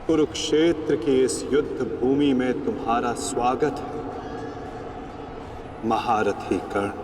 कुरुक्षेत्र की इस युद्ध भूमि में तुम्हारा स्वागत है, महारथी कर्ण।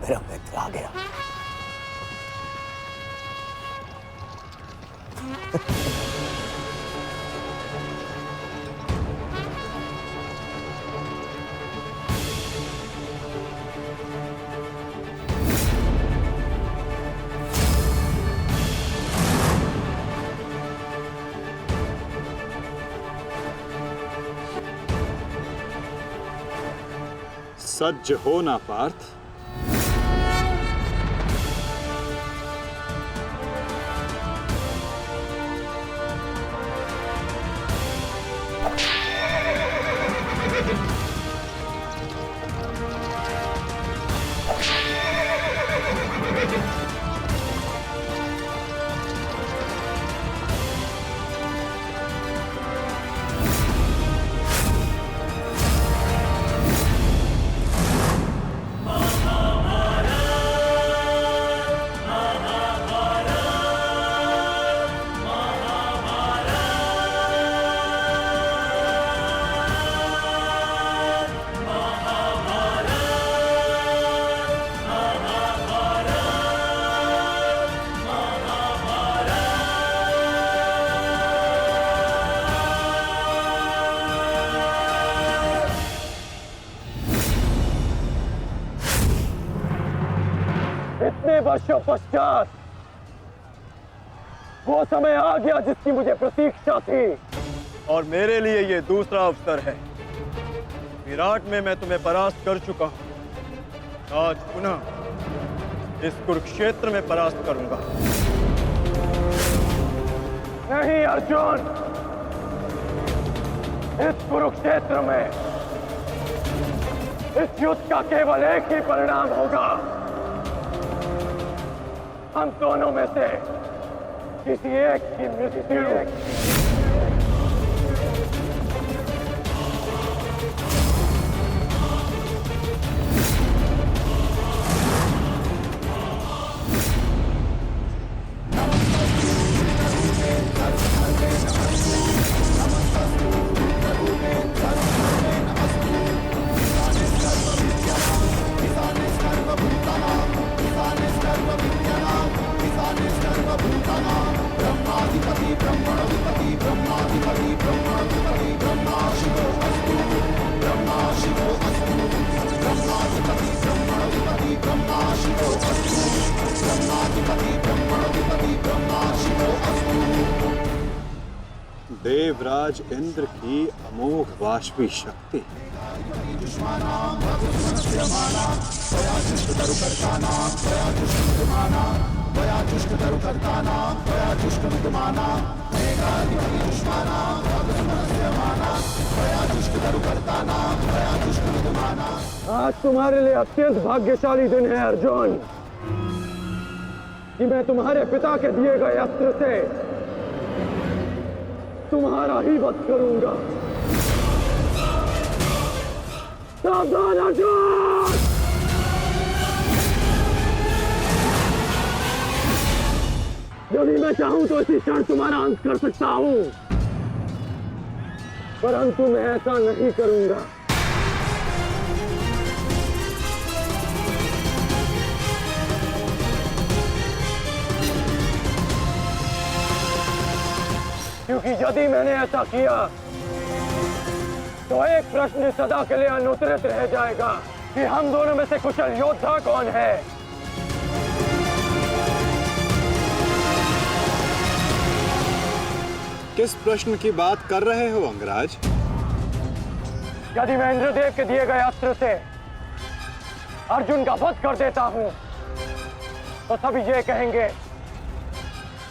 मेरा मित्र आ गया। सज्ज हो ना पार्थ? इतने वर्षों पश्चात वो समय आ गया जिसकी मुझे प्रतीक्षा थी, और मेरे लिए ये दूसरा अवसर है। विराट में मैं तुम्हें परास्त कर चुका हूं, आज पुनः इस कुरुक्षेत्र में परास्त करूंगा। नहीं अर्जुन, इस कुरुक्षेत्र में इस युद्ध का केवल एक ही परिणाम होगा। हम दोनों में से किसी एक की मृत्यु। देवराज इंद्र की अमोघ वाष्पी शक्ति। आज तुम्हारे लिए अत्यंत भाग्यशाली दिन है अर्जुन, कि मैं तुम्हारे पिता के दिए गए अस्त्र से तुम्हारा ही वध करूंगा। सावधान अर्जुन! यदि मैं चाहूं तो इसी क्षण तुम्हारा अंत कर सकता हूं, परंतु मैं ऐसा नहीं करूंगा। क्योंकि यदि मैंने ऐसा किया तो एक प्रश्न सदा के लिए अनुत्तरित रह जाएगा कि हम दोनों में से कुशल योद्धा कौन है। किस प्रश्न की बात कर रहे हो अंगराज? यदि मैं इंद्रदेव के दिए गए अस्त्र से अर्जुन का वध कर देता हूं तो सभी ये कहेंगे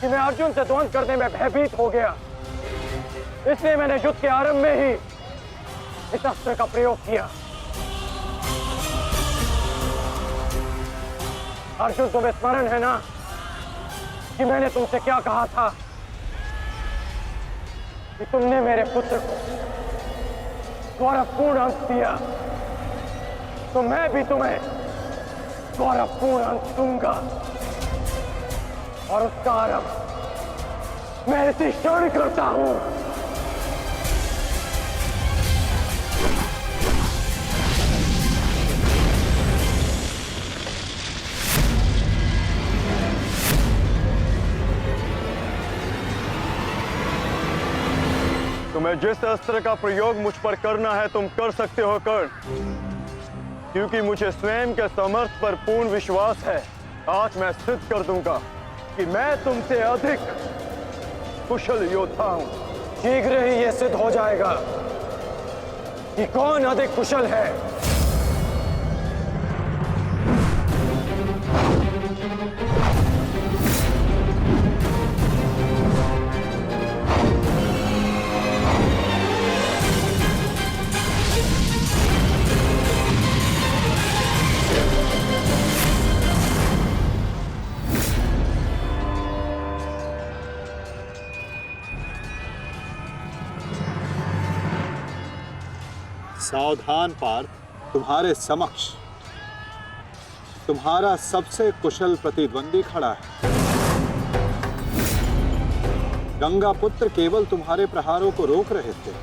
कि मैं अर्जुन से ध्वंस करने में भयभीत हो गया, इसलिए मैंने युद्ध के आरंभ में ही इस अस्त्र का प्रयोग किया। अर्जुन, तुम्हें स्मरण है ना कि मैंने तुमसे क्या कहा था कि तुमने मेरे पुत्र को गौरवपूर्ण अंत दिया, तो मैं भी तुम्हें गौरवपूर्ण अंत दूंगा, और उसका आरंभ मैं इसी क्षण करता हूं। तुम्हें जिस अस्त्र का प्रयोग मुझ पर करना है तुम कर सकते हो कर्ण, क्योंकि मुझे स्वयं के सामर्थ्य पर पूर्ण विश्वास है। आज मैं सिद्ध कर दूंगा कि मैं तुमसे अधिक कुशल योद्धा हूं। शीघ्र ही यह सिद्ध हो जाएगा कि कौन अधिक कुशल है। सावधान पार्थ, तुम्हारे समक्ष तुम्हारा सबसे कुशल प्रतिद्वंदी खड़ा है। गंगा पुत्र केवल तुम्हारे प्रहारों को रोक रहे थे,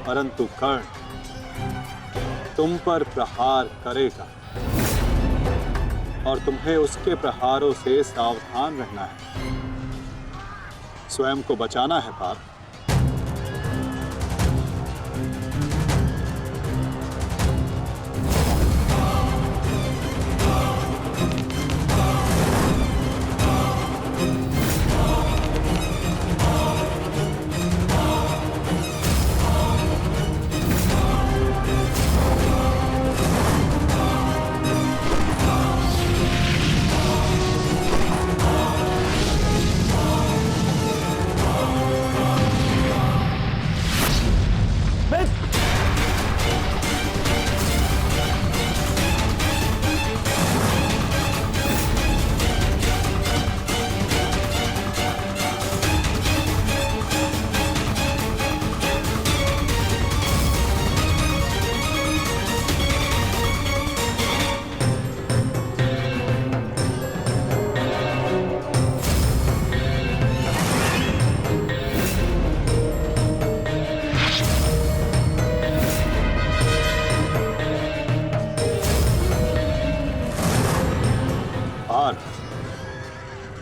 परंतु कर्ण तुम पर प्रहार करेगा और तुम्हें उसके प्रहारों से सावधान रहना है। स्वयं को बचाना है पार्थ।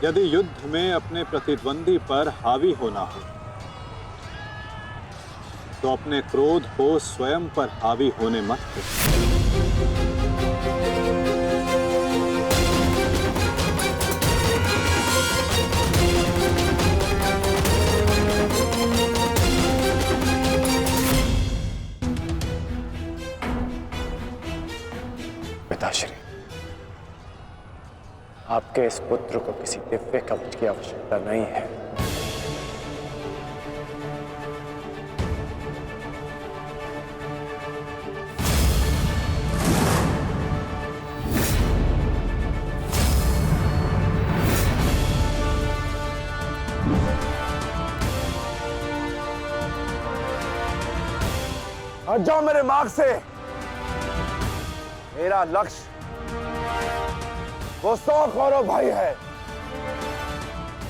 यदि युद्ध में अपने प्रतिद्वंदी पर हावी होना हो तो अपने क्रोध को स्वयं पर हावी होने मत दो। पिताश्री, आपके इस पुत्र को किसी दिव्य कवच की आवश्यकता नहीं है। हट जाओ मेरे मार्ग से। मेरा लक्ष्य वो 100 कौरव भाई है,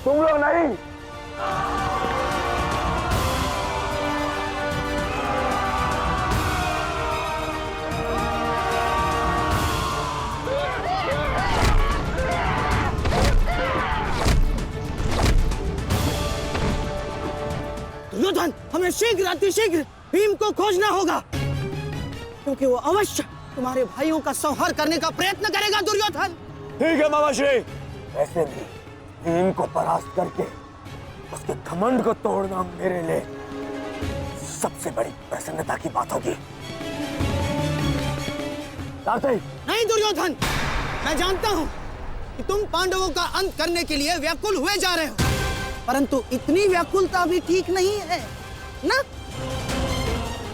तुम लोग नहीं। दुर्योधन, हमें शीघ्र अतिशीघ्र भीम को खोजना होगा, क्योंकि वो अवश्य तुम्हारे भाइयों का संहार करने का प्रयत्न करेगा। दुर्योधन, ठीक है मामाश्री। वैसे भी भीम को परास्त करके उसके घमंड को तोड़ना मेरे लिए सबसे बड़ी प्रसन्नता की बात होगी। नहीं दुर्योधन, मैं जानता हूं कि तुम पांडवों का अंत करने के लिए व्याकुल हुए जा रहे हो, परंतु इतनी व्याकुलता भी ठीक नहीं है ना?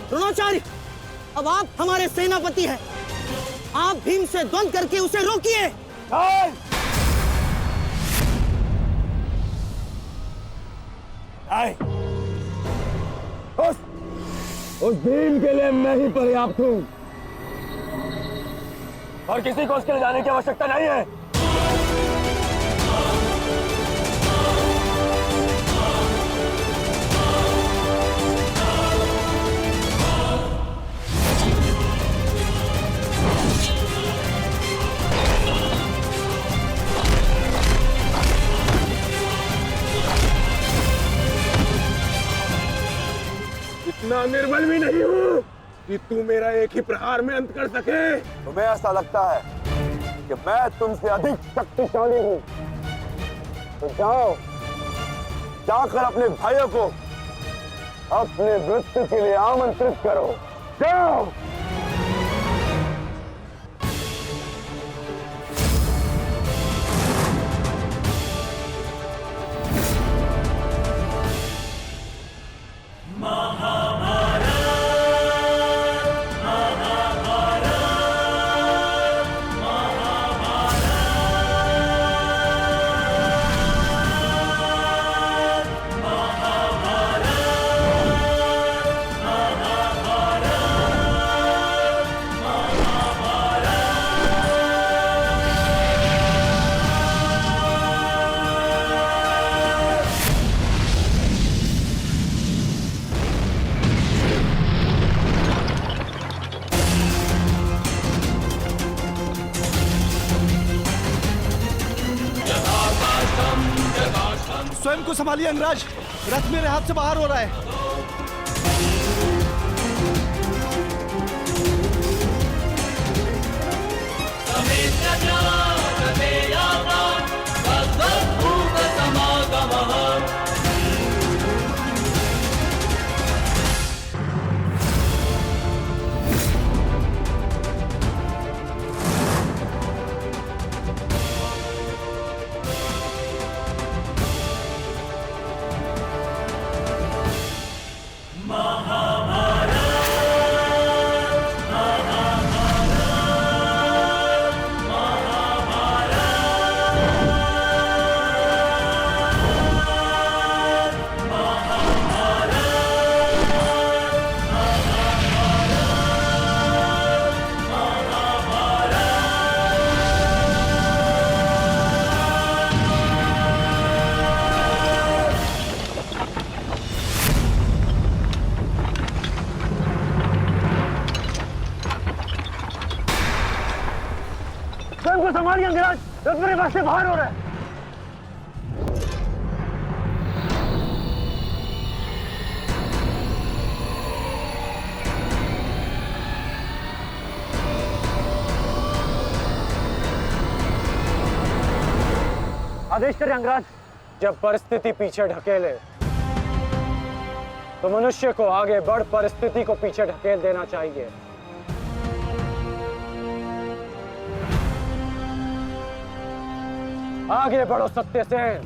द्रोणाचार्य, अब आप हमारे सेनापति हैं, आप भीम से द्वंद्व करके उसे रोकिए। उस भीम के लिए मैं ही पर्याप्त हूं और किसी को उसके लिए जाने की आवश्यकता नहीं है। इतना निर्बल भी नहीं हूँ कि तू मेरा एक ही प्रहार में अंत कर सके। तुम्हें ऐसा लगता है कि मैं तुमसे अधिक शक्तिशाली हूँ? तो जाओ, जाकर अपने भाइयों को अपने मृत्यु के लिए आमंत्रित करो। जाओ। स्वयं को संभालिए अंगराज, रथ मेरे हाथ से बाहर हो रहा है। संभालिए अंगराज, रथ मेरे पास से बाहर हो रहा है। आदेश करें अंगराज। जब परिस्थिति पीछे ढकेले तो मनुष्य को आगे बढ़ परिस्थिति को पीछे ढकेल देना चाहिए। आगे बढ़ो सत्यसेन।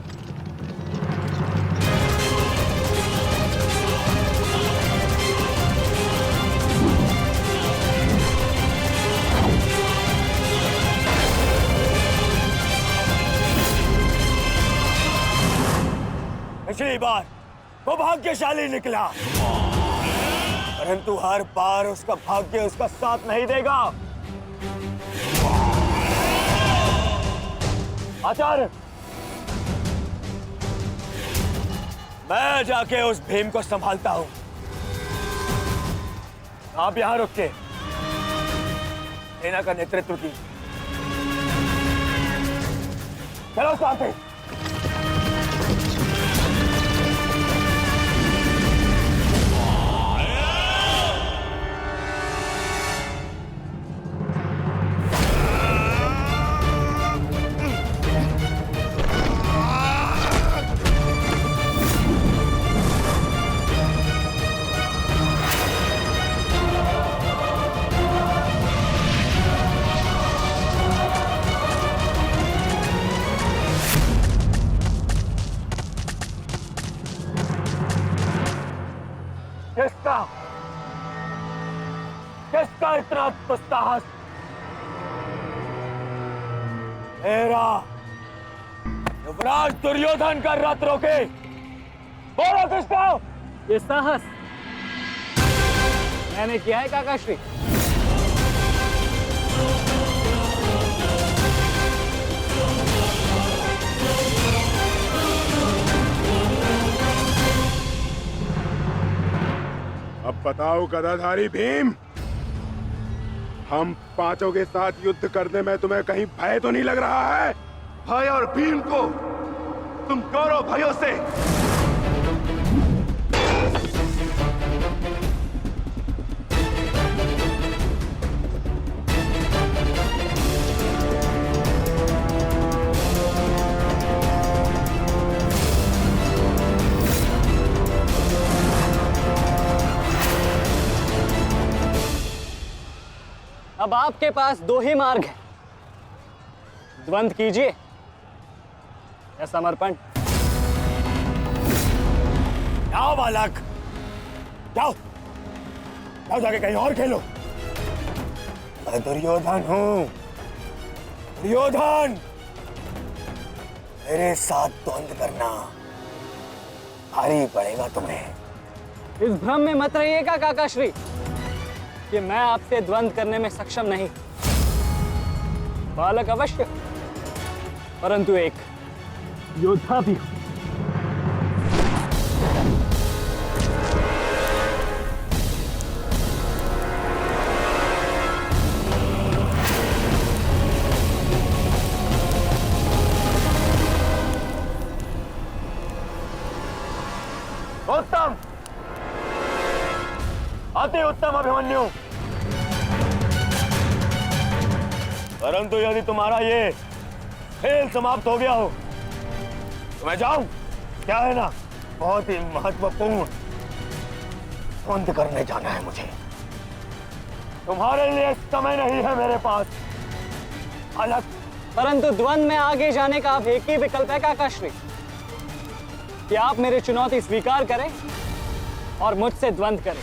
पिछली बार वो भाग्यशाली निकला, परंतु हर बार उसका भाग्य उसका साथ नहीं देगा। आचार्य, मैं जाके उस भीम को संभालता हूं, आप यहां रुक के सेना का नेतृत्व की। चलो साथी। इतना दुस्साहस मेरा युवराज दुर्योधन का रथ रोके। बोलो कृष्णा। ये साहस मैंने किया है काकाश्री। अब बताओ गदाधारी भीम, हम पांचों के साथ युद्ध करने में तुम्हें कहीं भय तो नहीं लग रहा है? भाई और भीम को तुम कौरव भाइयों से अब आपके पास दो ही मार्ग है, द्वंद्व कीजिए या समर्पण। जाओ बालक, जाओ जाओ, जाके कहीं और खेलो। मैं दुर्योधन हूं, दुर्योधन। मेरे साथ द्वंद्व करना भारी पड़ेगा तुम्हें। इस भ्रम में मत रहिएगा काकाश्री कि मैं आपसे द्वंद्व करने में सक्षम नहीं। बालक अवश्य, परंतु एक योद्धा भी हूं। उत्तम, अति उत्तम अभिमन्यु। परंतु यदि तुम्हारा ये खेल समाप्त हो गया हो तो मैं जाऊं? क्या है ना, बहुत ही महत्वपूर्ण द्वंद्व करने जाना है मुझे। तुम्हारे लिए समय नहीं है मेरे पास। अलग, परंतु द्वंद्व में आगे जाने का अब एक ही विकल्प है काकाश्री, कि आप मेरी चुनौती स्वीकार करें और मुझसे द्वंद्व करें।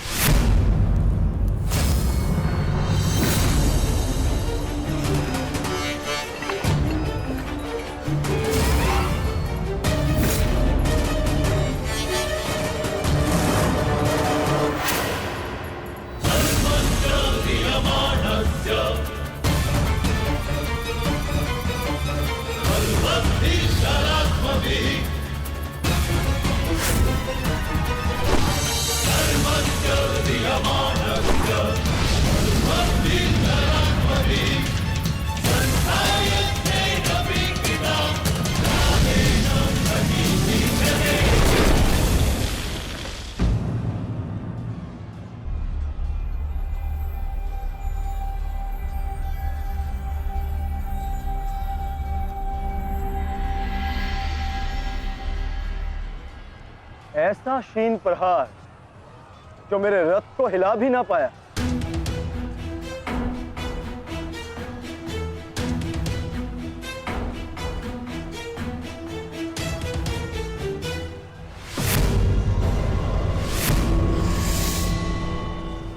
ऐसा शीन प्रहार जो मेरे रथ को हिला भी ना पाया।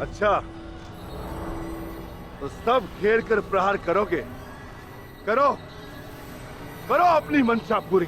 अच्छा, तो सब घेर कर प्रहार करोगे? करो करो अपनी मंशा पूरी।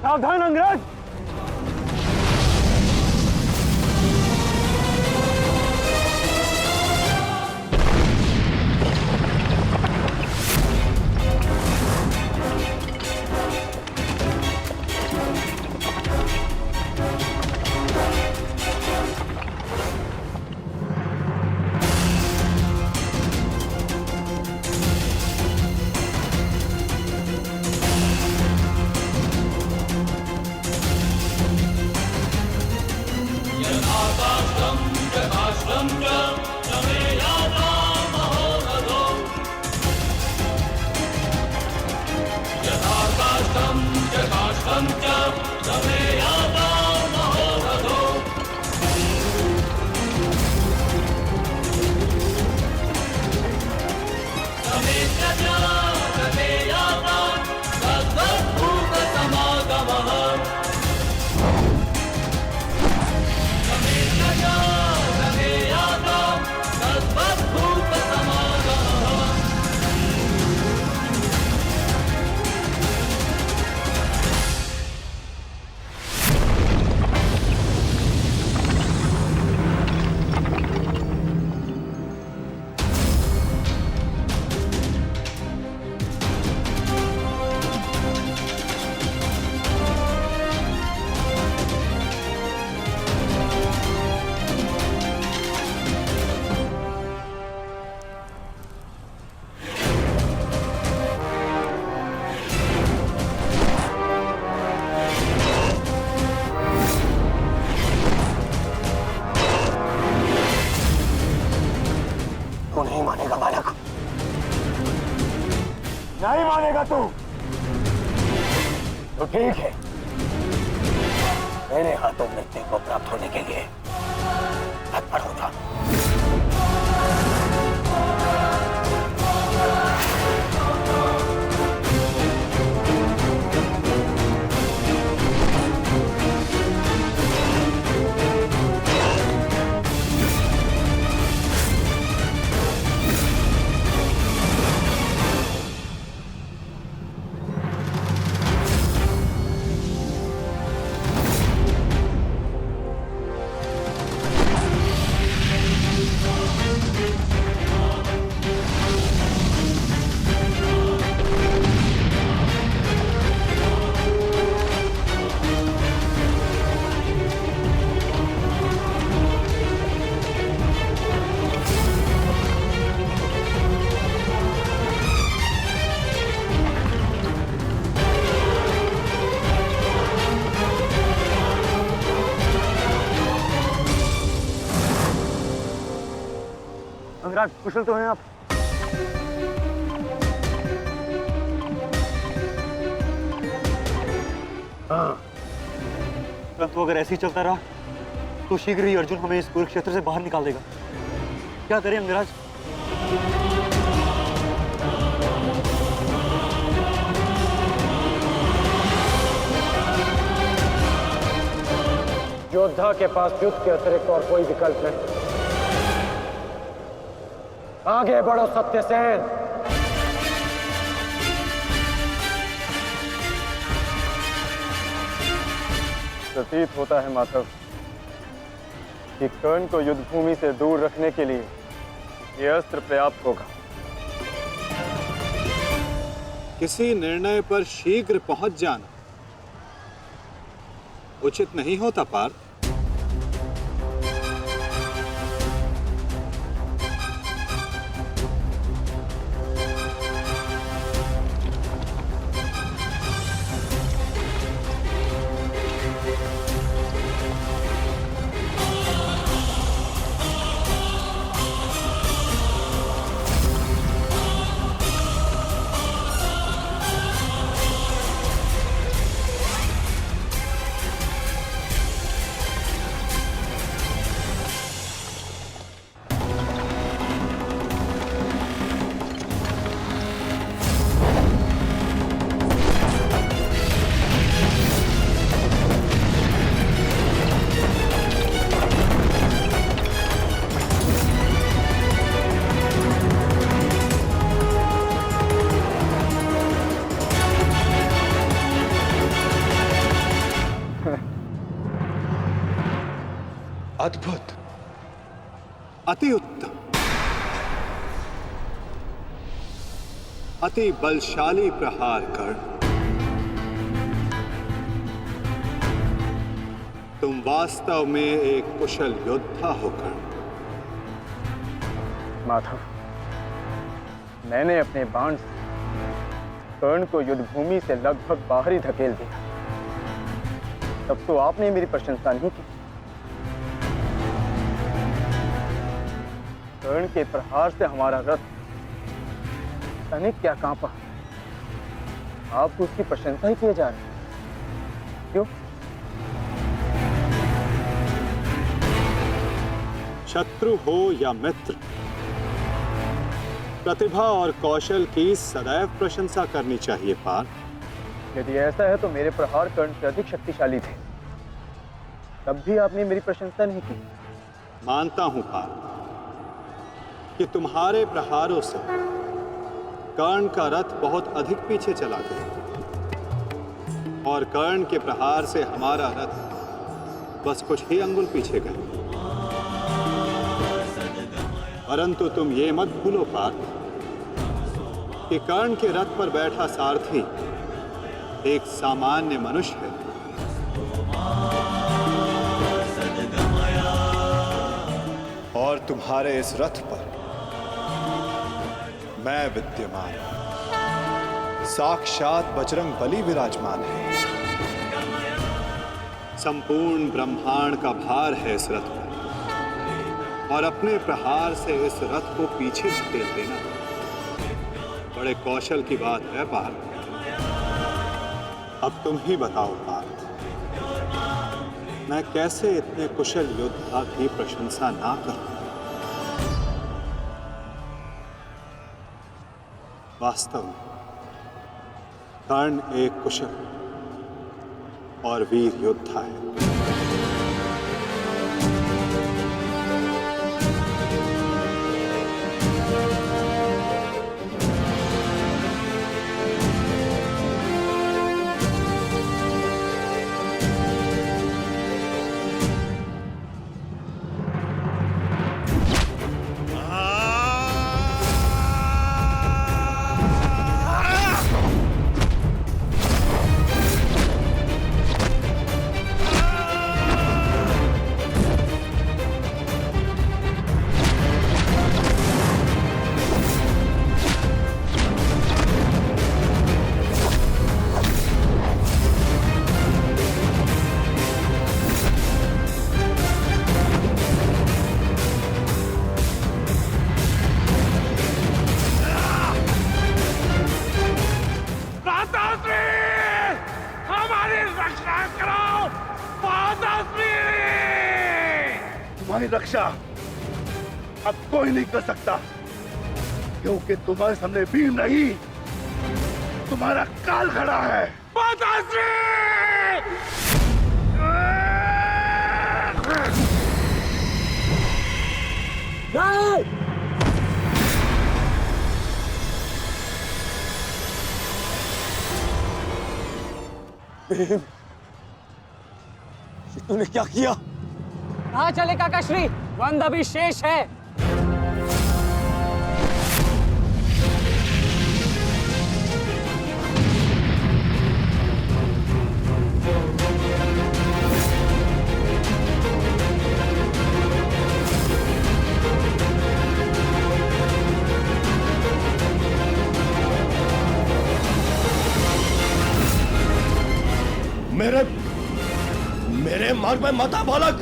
सावधान अंग्रेज! तू नहीं मानेगा बालक, नहीं मानेगा तू। तो ठीक है, मेरे हाथों मृत्यु को प्राप्त होने के लिए तत्पर हो जा। अंगराज, कुशल तो हैं आप? हाँ, परंतु अगर ऐसे ही चलता रहा तो शीघ्र ही अर्जुन हमें इस कुरुक्षेत्र से बाहर निकाल देगा। क्या करें अंगराज? योद्धा के पास युद्ध के अतिरिक्त और कोई विकल्प नहीं। आगे बढ़ो सत्यसेन। प्रतीत होता है माधव कि कर्ण को युद्ध भूमि से दूर रखने के लिए ये अस्त्र पर्याप्त होगा। किसी निर्णय पर शीघ्र पहुंच जाना उचित नहीं होता पार्थ। अद्भुत, अति उत्तम, अति बलशाली प्रहार कर तुम वास्तव में एक कुशल योद्धा होकर। माधव, मैंने अपने बाण से कर्ण को युद्ध भूमि से लगभग बाहर ही धकेल दिया, तब तो आपने मेरी प्रशंसा नहीं की। कर्ण के प्रहार से हमारा रथ तनिक क्या कांपा, आप उसकी प्रशंसा ही किए जा रहे हैं। क्यों? शत्रु हो या मित्र, प्रतिभा और कौशल की सदैव प्रशंसा करनी चाहिए पार्थ। यदि ऐसा है तो मेरे प्रहार कर्ण से अधिक शक्तिशाली थे, तब भी आपने मेरी प्रशंसा नहीं की। मानता हूं पार्थ कि तुम्हारे प्रहारों से कर्ण का रथ बहुत अधिक पीछे चला गया और कर्ण के प्रहार से हमारा रथ बस कुछ ही अंगुल पीछे गया। परंतु तुम ये मत भूलो पार्थ कि कर्ण के रथ पर बैठा सारथी एक सामान्य मनुष्य है। और तुम्हारे इस रथ पर मैं विद्यमान, साक्षात बजरंग बली विराजमान है। संपूर्ण ब्रह्मांड का भार है इस रथ पर और अपने प्रहार से इस रथ को पीछे धकेल देना बड़े कौशल की बात है पार्थ। अब तुम ही बताओ पार्थ, मैं कैसे इतने कुशल योद्धा की प्रशंसा ना करूं? वास्तव में कर्ण एक कुशल और वीर योद्धा है। तुम्हारी रक्षा अब कोई नहीं कर सकता, क्योंकि तुम्हारे सामने भीम नहीं, तुम्हारा काल खड़ा है। तूने क्या किया? कहाँ चले काकाश्री? वंद अभी शेष है। मेरे मार्ग में मत आ बालक,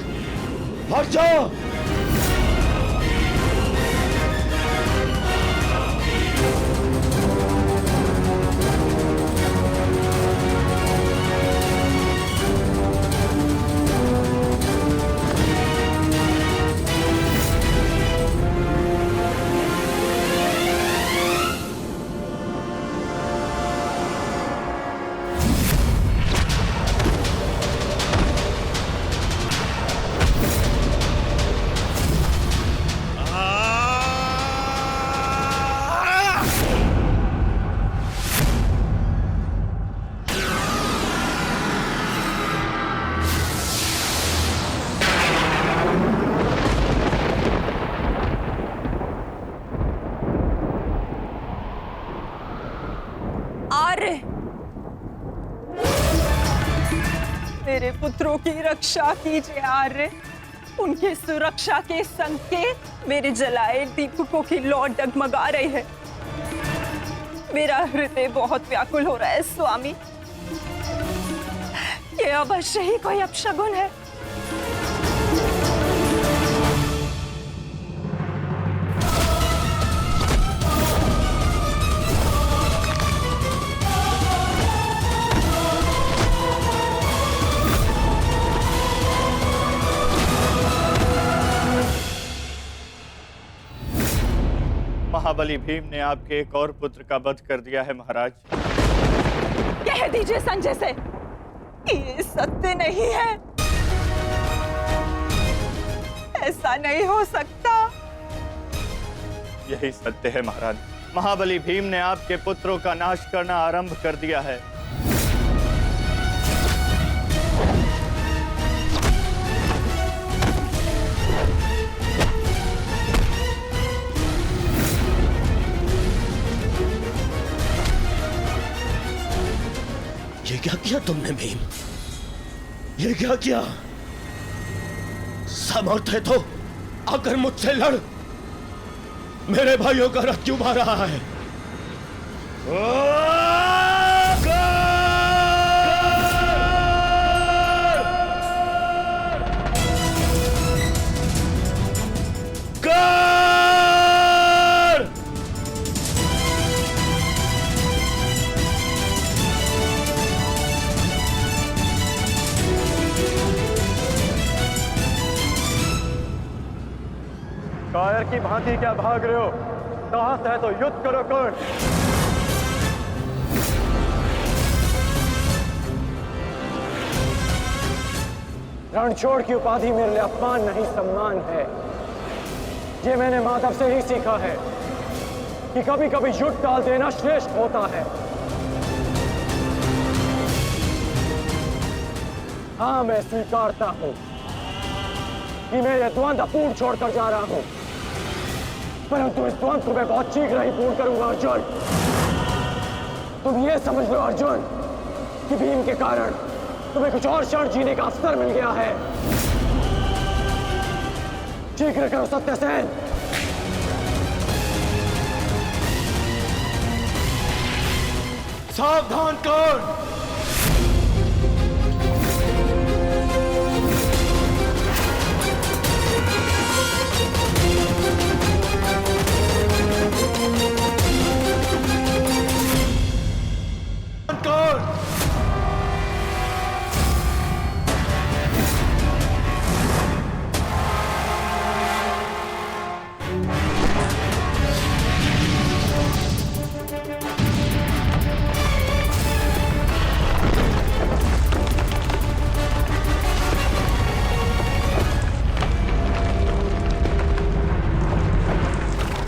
हट जाओ। मेरे पुत्रों की रक्षा कीजिए आर्य। उनकी सुरक्षा के संकेत मेरे जलाए दीपकों की लौ डगमगा रही है। मेरा हृदय बहुत व्याकुल हो रहा है स्वामी। ये अवश्य ही कोई अपशगुन है। महाबली भीम ने आपके एक और पुत्र का वध कर दिया है महाराज। कह दीजिए संजय से कि ये सत्य नहीं है। ऐसा नहीं हो सकता। यही सत्य है महाराज। महाबली भीम ने आपके पुत्रों का नाश करना आरंभ कर दिया है। ये क्या किया तुमने भीम? ये क्या किया? समर्थ है तो आकर मुझसे लड़। मेरे भाइयों का रथ क्यों मार रहा है? कायर की भांति क्या भाग रहे हो? साहस है तो युद्ध करो कर्ण। रणछोड़ की उपाधि मेरे लिए अपमान नहीं सम्मान है। ये मैंने माधव से ही सीखा है कि कभी कभी युद्ध टाल देना श्रेष्ठ होता है। हाँ, मैं स्वीकारता हूं कि मैं ये द्वंद्व पूर्ण छोड़कर जा रहा हूं, परंतु इस द्वंद्व को मैं बहुत शीघ्र ही पूर्ण करूंगा अर्जुन। तुम ये समझ लो अर्जुन कि भीम के कारण तुम्हें कुछ और क्षण जीने का अवसर मिल गया है। शीघ्र करो सत्यसेन। सावधान कर्ण।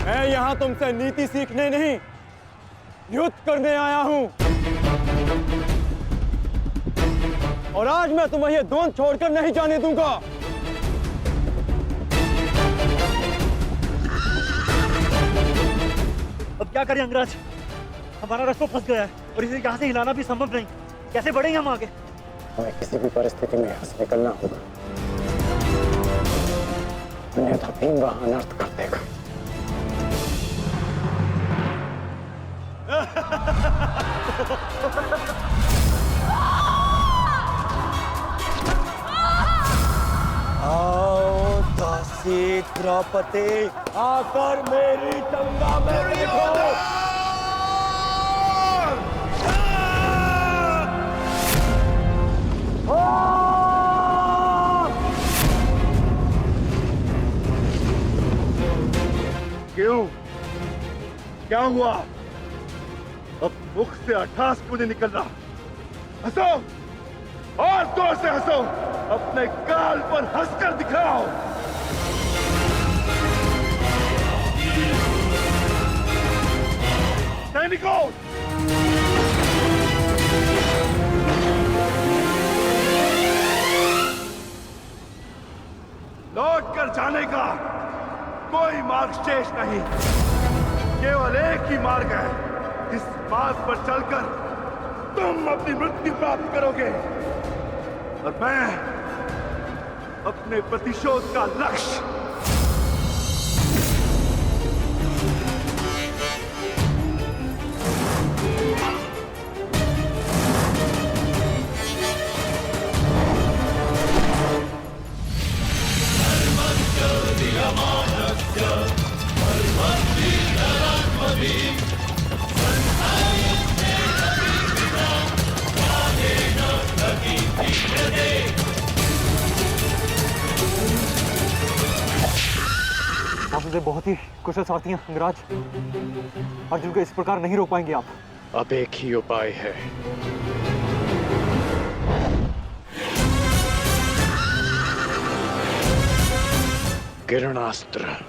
मैं यहां तुमसे नीति सीखने नहीं, युद्ध करने आया हूं। और आज मैं तुम्हें ये द्वंद्व छोड़कर नहीं जाने दूंगा। अब क्या करें अंगराज? हमारा रास्ता फंस गया है और इसे यहाँ से हिलाना भी संभव नहीं। कैसे बढ़ेंगे हम आगे? हमें किसी भी परिस्थिति में यहाँ से निकलना होगा, अन्यथा भीम वहां अनर्थ कर देगा। आओ दासी द्रौपदी, आकर मेरी गंगा में देखो। क्यों? क्या हुआ? अब मुख से अट्ठास क्यों नहीं निकल रहा? हंसो और जोर से हंसो, अपने गाल पर हंसकर दिखाओ। सैनिकों, लौट कर जाने का कोई मार्ग शेष नहीं, केवल एक ही मार्ग है। इस मार्ग पर चलकर तुम अपनी मृत्यु प्राप्त करोगे और मैं अपने प्रतिशोध का लक्ष्य कृष्ण देव बहुत ही कुशल सारथी हैं अंगराज। अर्जुन को इस प्रकार नहीं रोक पाएंगे आप। अब एक ही उपाय है। किरणास्त्र।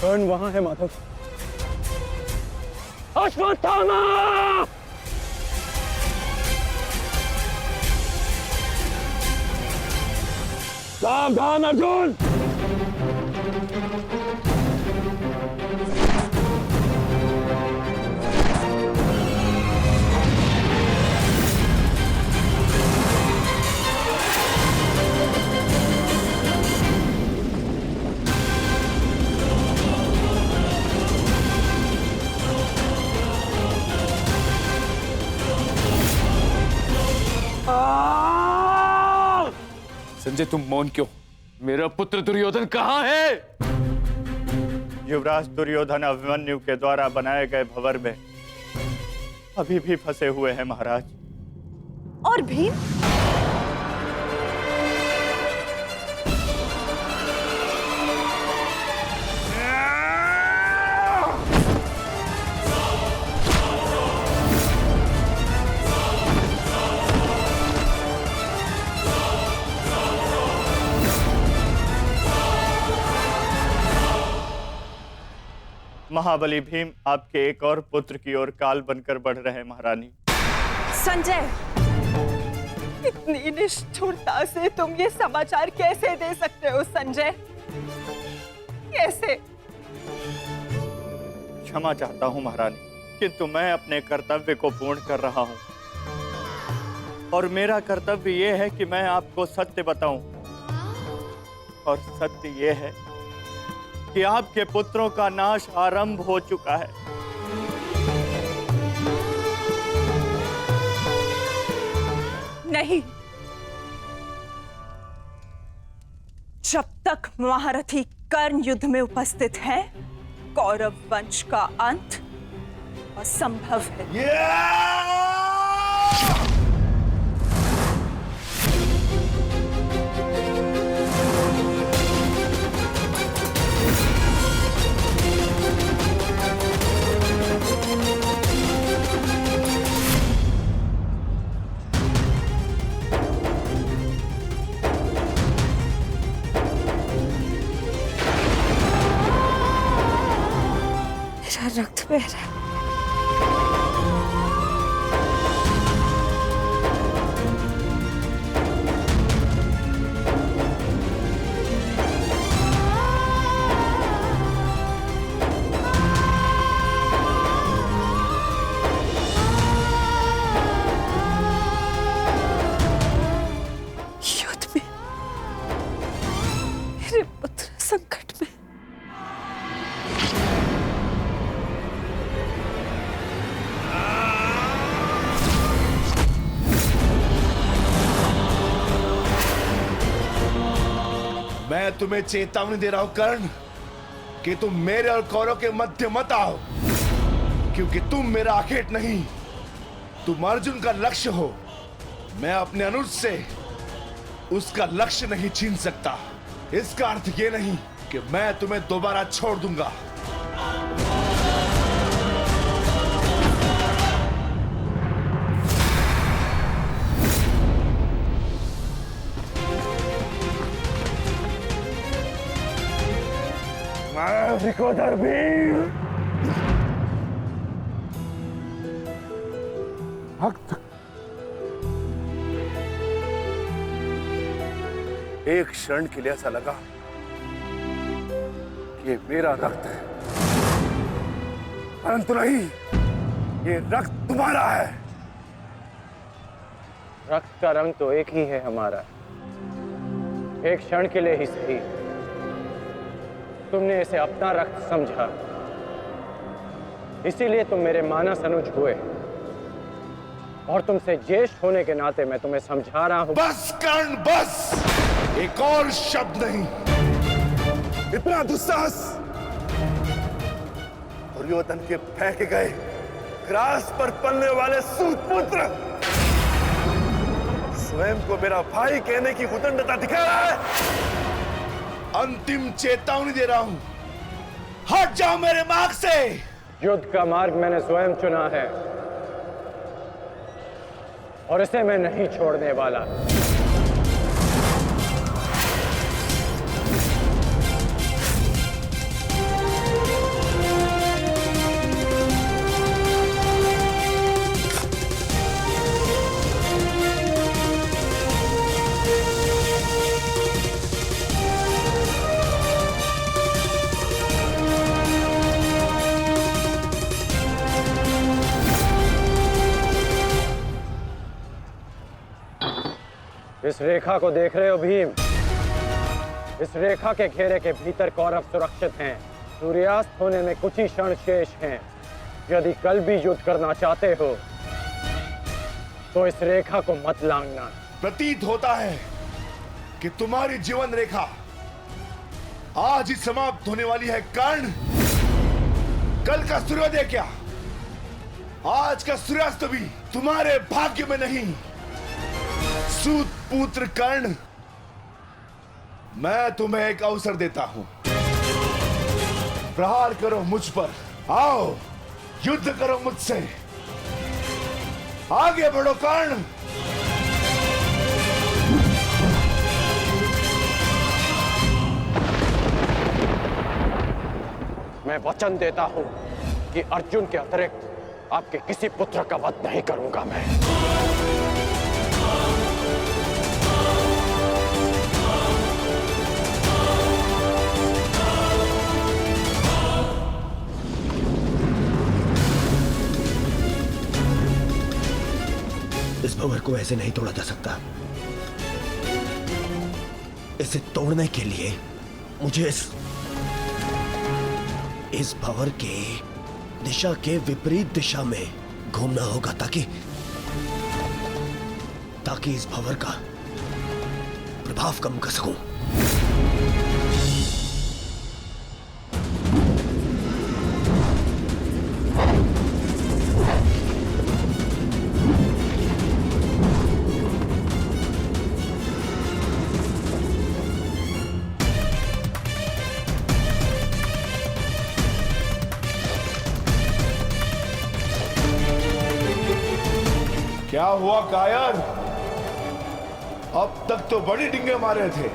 कर्ण वहां है माधव। अश्वत्थामा! सावधान अर्जुन! संजय तुम मौन क्यों? मेरा पुत्र दुर्योधन कहाँ है? युवराज दुर्योधन अभिमन्यु के द्वारा बनाए गए भंवर में अभी भी फंसे हुए हैं महाराज। और भीम? महाबली भीम आपके एक और पुत्र की ओर काल बनकर बढ़ रहे हैं महारानी। संजय, इतनी निष्ठुरता से तुम ये समाचार कैसे दे सकते हो संजय? कैसे? क्षमा चाहता हूं महारानी, किंतु मैं अपने कर्तव्य को पूर्ण कर रहा हूं और मेरा कर्तव्य ये है कि मैं आपको सत्य बताऊं। और सत्य ये है कि आपके पुत्रों का नाश आरंभ हो चुका है। नहीं, जब तक महारथी कर्ण युद्ध में उपस्थित है, कौरव वंश का अंत असंभव है। रक्त बह रहा है। युद्ध में मेरे पुत्र संकट में। मैं तुम्हें चेतावनी दे रहा हूं कर्ण कि तुम मेरे और कौरव के मध्य मत आओ, क्योंकि तुम मेरा आखेट नहीं, तुम अर्जुन का लक्ष्य हो। मैं अपने अनुज से उसका लक्ष्य नहीं छीन सकता। इसका अर्थ ये नहीं कि मैं तुम्हें दोबारा छोड़ दूंगा। मैं विकोदर भीम भक्त एक क्षण के लिए ऐसा लगा कि ये मेरा रक्त है, परंतु नहीं, ये रक्त तुम्हारा है। रक्त का रंग तो एक ही है हमारा, एक क्षण के लिए ही सही। तुमने इसे अपना रक्त समझा, इसीलिए तुम मेरे मानस अनुज हुए, और तुमसे ज्येष्ठ होने के नाते मैं तुम्हें समझा रहा हूं। बस कर्ण बस, एक और शब्द नहीं। इतना दुस्साहस दुर्योधन के फेंके गए ग्रास पर पलने वाले सूतपुत्र स्वयं को मेरा भाई कहने की उदंडता दिखा रहा है। अंतिम चेतावनी दे रहा हूं, हट जाओ मेरे मार्ग से। युद्ध का मार्ग मैंने स्वयं चुना है और इसे मैं नहीं छोड़ने वाला। इस रेखा को देख रहे हो भीम? इस रेखा के घेरे के भीतर कौरव सुरक्षित हैं। सूर्यास्त होने में कुछ ही क्षण शेष हैं। यदि कल भी युद्ध करना चाहते हो तो इस रेखा को मत लांघना। प्रतीत होता है कि तुम्हारी जीवन रेखा आज ही समाप्त होने वाली है कर्ण। कल का सूर्योदय क्या, आज का सूर्यास्त भी तुम्हारे भाग्य में नहीं। सूत पुत्र कर्ण, मैं तुम्हें एक अवसर देता हूं। प्रहार करो मुझ पर, आओ युद्ध करो मुझसे। आगे बढ़ो कर्ण। मैं वचन देता हूं कि अर्जुन के अतिरिक्त आपके किसी पुत्र का वध नहीं करूंगा मैं। इस भंवर को ऐसे नहीं तोड़ा जा सकता। इसे तोड़ने के लिए मुझे इस भंवर के दिशा के विपरीत दिशा में घूमना होगा ताकि इस भंवर का प्रभाव कम कर सकूं। क्या हुआ कायर? अब तक तो बड़ी डिंगे मारे थे।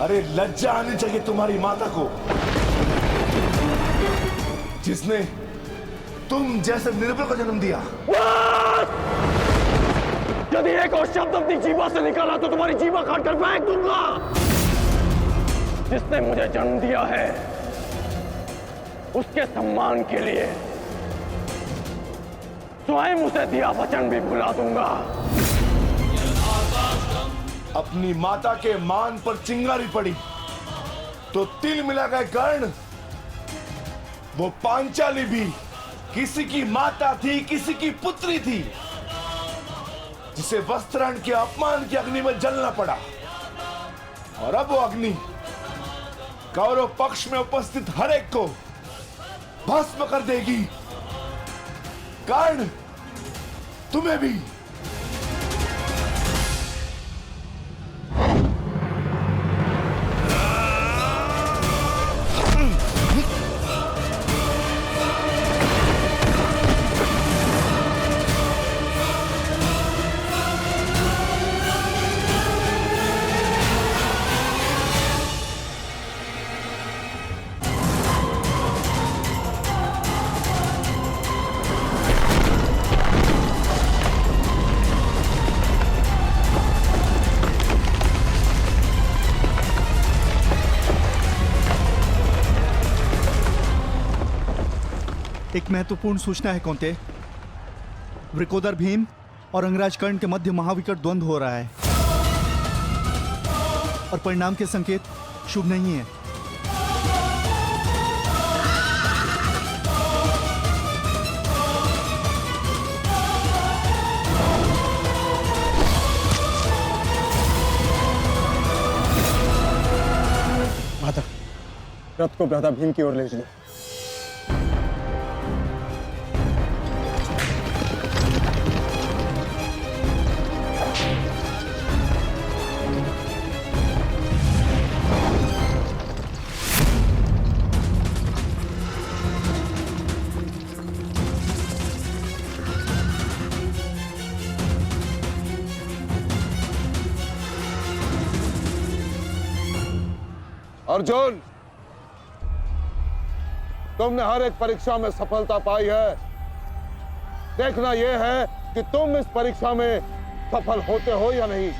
अरे लज्जा आनी चाहिए तुम्हारी माता को, जिसने तुम जैसे निर्बल को जन्म दिया। यदि एक और शब्द अपनी जीवा से निकाला तो तुम्हारी जीवा काटकर फेंक दूंगा। जिसने मुझे जन्म दिया है उसके सम्मान के लिए स्वयं उसे दिया वचन भी भुला दूंगा। अपनी माता के मान पर चिंगारी पड़ी तो तिल मिला गए कर्ण। वो पांचाली भी किसी की माता थी, किसी की पुत्री थी, जिसे वस्त्रहरण के अपमान की अग्नि में जलना पड़ा। और अब वो अग्नि कौरव पक्ष में उपस्थित हर एक को भस्म कर देगी। कर्ण, तुम्हें भी। एक महत्वपूर्ण सूचना है कौंते। वृकोदर भीम और अंगराज कर्ण के मध्य महाविकट द्वंद्व हो रहा है और परिणाम के संकेत शुभ नहीं है। माता, रथ को भ्राता भीम की ओर ले चलो। अर्जुन, तुमने हर एक परीक्षा में सफलता पाई है। देखना यह है कि तुम इस परीक्षा में सफल होते हो या नहीं।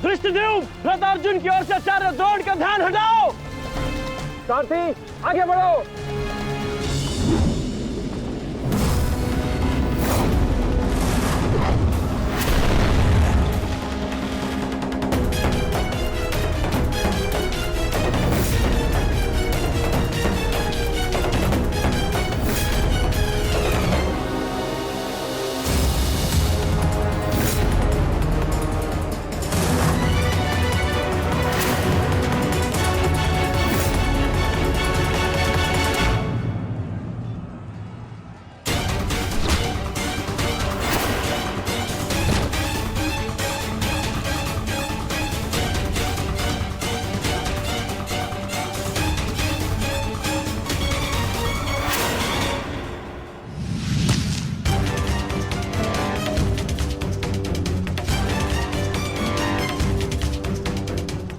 धृष्टद्युम्न, रथ अर्जुन की ओर से आचार्य द्रोण का ध्यान हटाओ। सारथी, आगे बढ़ो।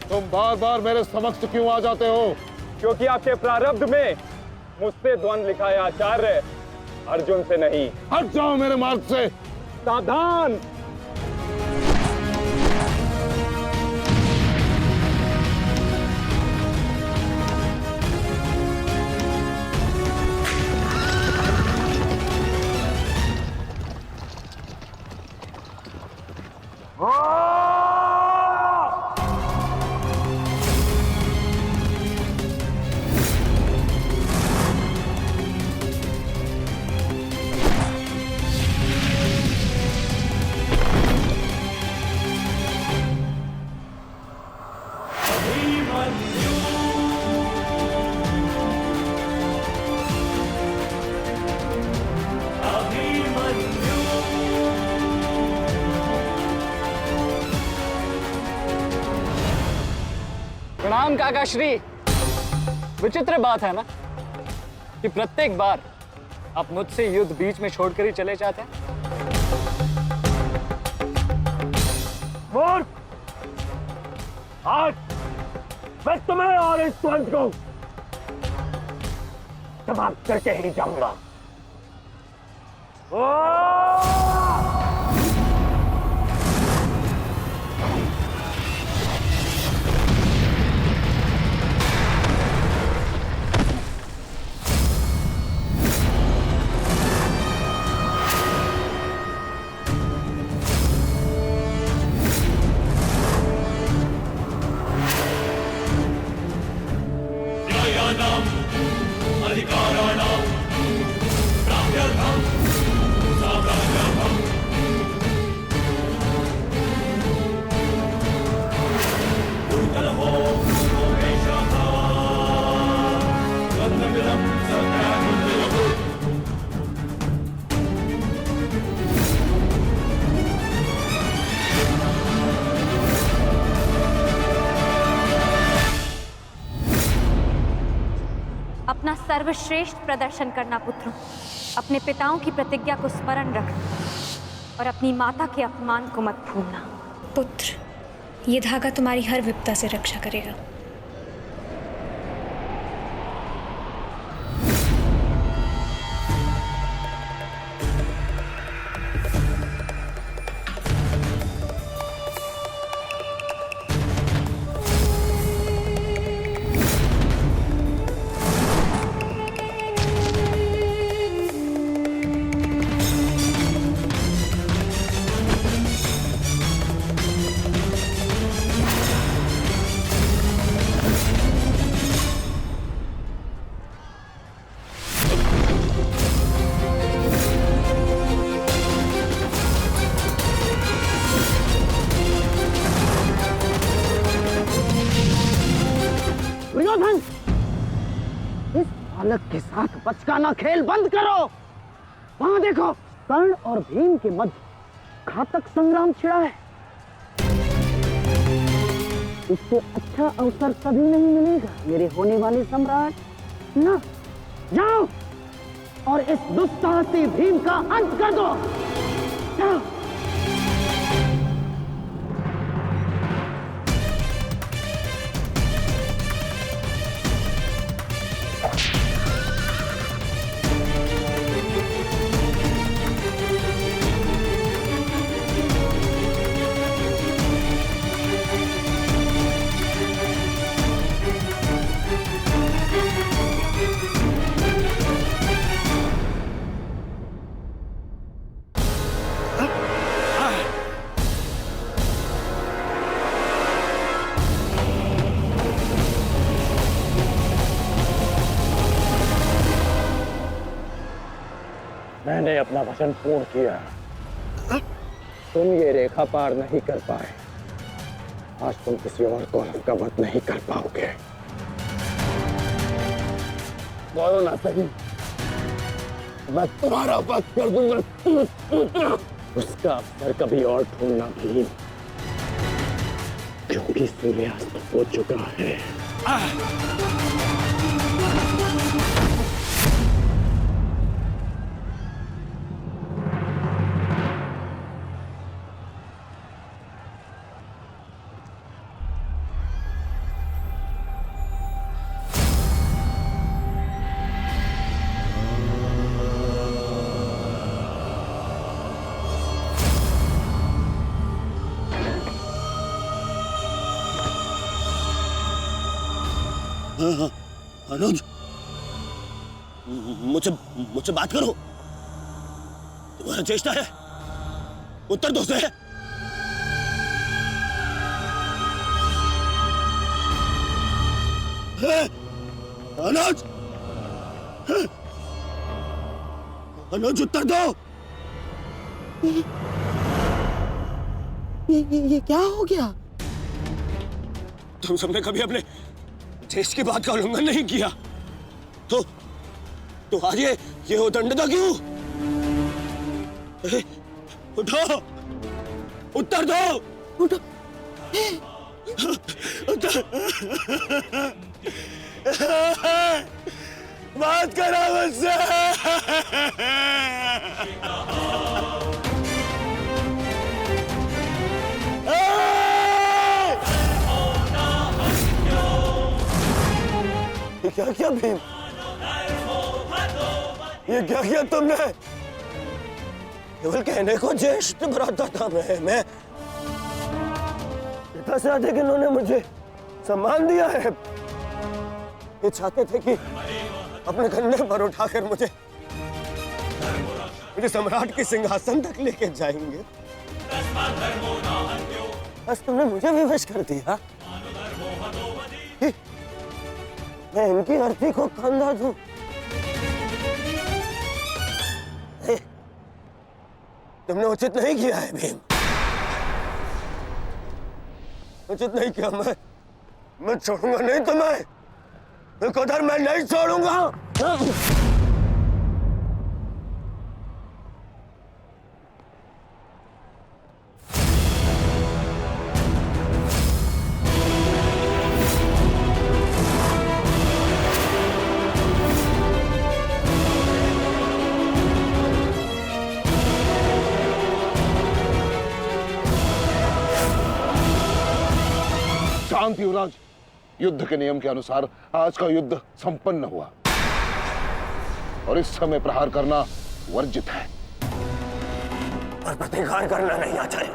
तुम बार बार मेरे समक्ष क्यों आ जाते हो? क्योंकि आपके प्रारब्ध में मुझसे द्वंद्व लिखा है आचार्य, अर्जुन से नहीं। हट जाओ मेरे मार्ग से। सावधान। प्रणाम काका श्री। विचित्र बात है ना कि प्रत्येक बार आप मुझसे युद्ध बीच में छोड़कर ही चले जाते हैं। मूर्ख! आज मैं तुम्हें और इस द्वंद्व को समाप्त करके ही जाऊंगा। अपना सर्वश्रेष्ठ प्रदर्शन करना पुत्रों। अपने पिताओं की प्रतिज्ञा को स्मरण रखना और अपनी माता के अपमान को मत भूलना। पुत्र, ये धागा तुम्हारी हर विपदा से रक्षा करेगा। दुर्योधन, इस बालक के साथ बचकाना खेल बंद करो। वहां देखो, कर्ण और भीम के मध्य घातक संग्राम छिड़ा है। इससे अच्छा अवसर कभी नहीं मिलेगा मेरे होने वाले सम्राट। ना, जाओ और इस दुस्साहसी भीम का अंत कर दो। जाओ। मैंने अपना वचन पूर्ण किया। तुम ये रेखा पार नहीं कर पाए, आज तुम किसी और कौरव का वध नहीं कर पाओगे। बोलो ना सही, मैं तुम्हारा वध कर दूंगा। उसका अवसर कभी और ढूंढना भी, क्योंकि सूर्यास्त हो चुका है। अनुज, मुझसे बात करो। तुम्हारा चेष्टा है, उत्तर दो से। अनुज, अनुज उत्तर दो। ये क्या हो गया? तुम सबने कभी अपने देश की बात का उल्लंघन नहीं किया, तो आज ये उदंडता क्यों? उठो, उत्तर दो। उठो। उत्तर। बात करो मुझसे। क्या क्या भीम, ये क्या किया तुमने? केवल कहने को ज्येष्ठ भ्राता था मैं पिता से अधिक इन्होंने मुझे सम्मान दिया है। ये चाहते थे कि अपने कंधे पर उठाकर मुझे सम्राट के सिंहासन तक लेके जाएंगे। बस तुमने मुझे विवश कर दिया। मैं इनकी अर्थी को कंधा दूं। तुमने उचित नहीं किया है भीम, उचित नहीं किया। मैं छोड़ूंगा नहीं तुम्हें, उधर मैं नहीं छोड़ूंगा। शांत युवराज, युद्ध के नियम के अनुसार आज का युद्ध संपन्न हुआ और इस समय प्रहार करना वर्जित है। पर प्रतिकार करना नहीं आचार्य,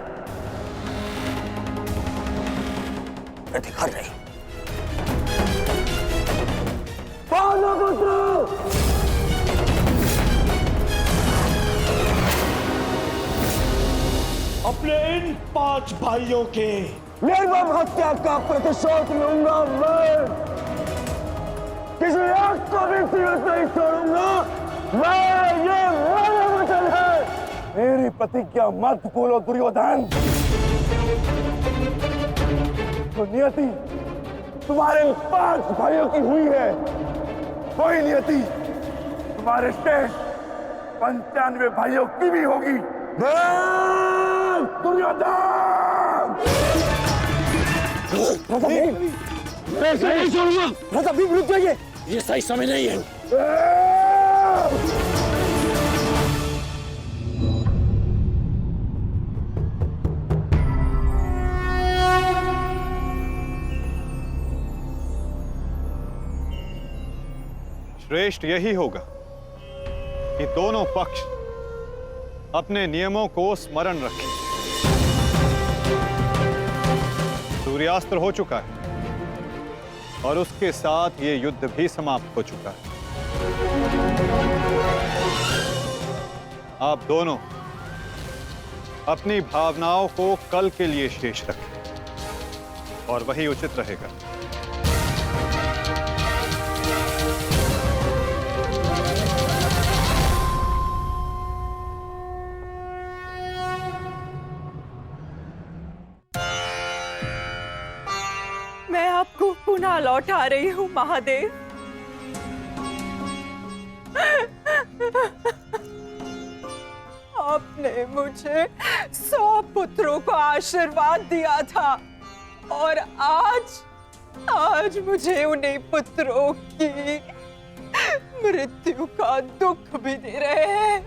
प्रतिकार नहीं। अपने इन 5 भाइयों के निर्मम हत्या का प्रतिशोध लूंगा मैं। किसी एक को भी जीवित नहीं छोड़ूंगा मैं, ये मेरा वचन है। मेरी प्रतिज्ञा मत भूलो दुर्योधन। तो तुम्हारे 5 भाइयों की हुई है, वही नियति तुम्हारे शेष 95 भाइयों की भी होगी। दुर्योधन! मैं इसे नहीं छोड़ूंगा। राजा भीम रुक जाइए, ये सही समय नहीं है। श्रेष्ठ यही होगा कि दोनों पक्ष अपने नियमों को स्मरण रखें। सूर्यास्त्र हो चुका है और उसके साथ ये युद्ध भी समाप्त हो चुका है। आप दोनों अपनी भावनाओं को कल के लिए शेष रखें और वही उचित रहेगा। मैं आपको पुनः लौटा रही हूँ महादेव। आपने मुझे 100 पुत्रों को आशीर्वाद दिया था और आज मुझे उन्हीं पुत्रों की मृत्यु का दुख भी दे रहे हैं।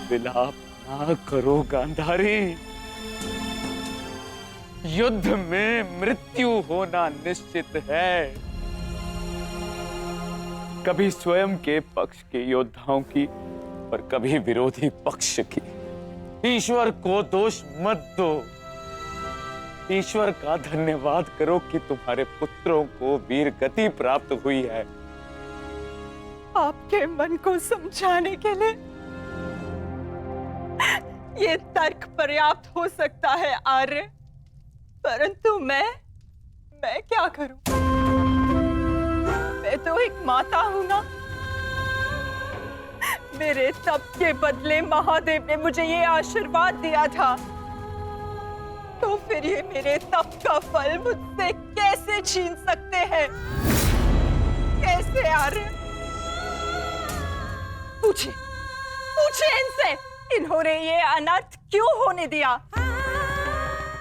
विलाप ना करो गांधारी। युद्ध में मृत्यु होना निश्चित है। कभी स्वयं के पक्ष के योद्धाओं की और कभी विरोधी पक्ष की। ईश्वर को दोष मत दो। ईश्वर का धन्यवाद करो कि तुम्हारे पुत्रों को वीर गति प्राप्त हुई है। आपके मन को समझाने के लिए ये तर्क पर्याप्त हो सकता है आर्य, परंतु मैं क्या करूं? मैं तो एक माता हूं ना। मेरे तप के बदले महादेव ने मुझे ये आशीर्वाद दिया था, तो फिर ये मेरे तप का फल मुझसे कैसे छीन सकते हैं? कैसे आर्य? पूछे इनसे, इन्होंने ये अनर्थ क्यों होने दिया?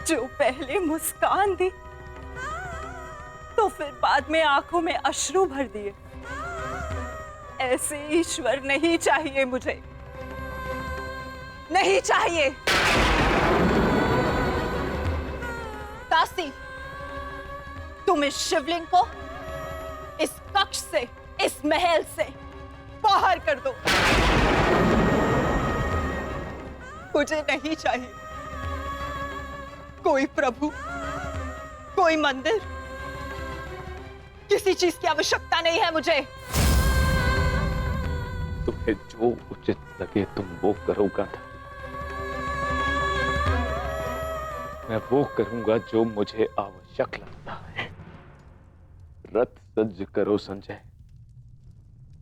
जो पहले मुस्कान दी तो फिर बाद में आंखों में अश्रु भर दिए। ऐसे ईश्वर नहीं चाहिए मुझे, नहीं चाहिए। दासी, तुम इस शिवलिंग को इस कक्ष से, इस महल से बाहर कर दो। मुझे नहीं चाहिए कोई प्रभु, कोई मंदिर, किसी चीज की आवश्यकता नहीं है मुझे। तुम्हें जो उचित लगे तुम वो करो गांधारी। मैं वो करूंगा जो मुझे आवश्यक लगता है। रथ सज्ज करो संजय।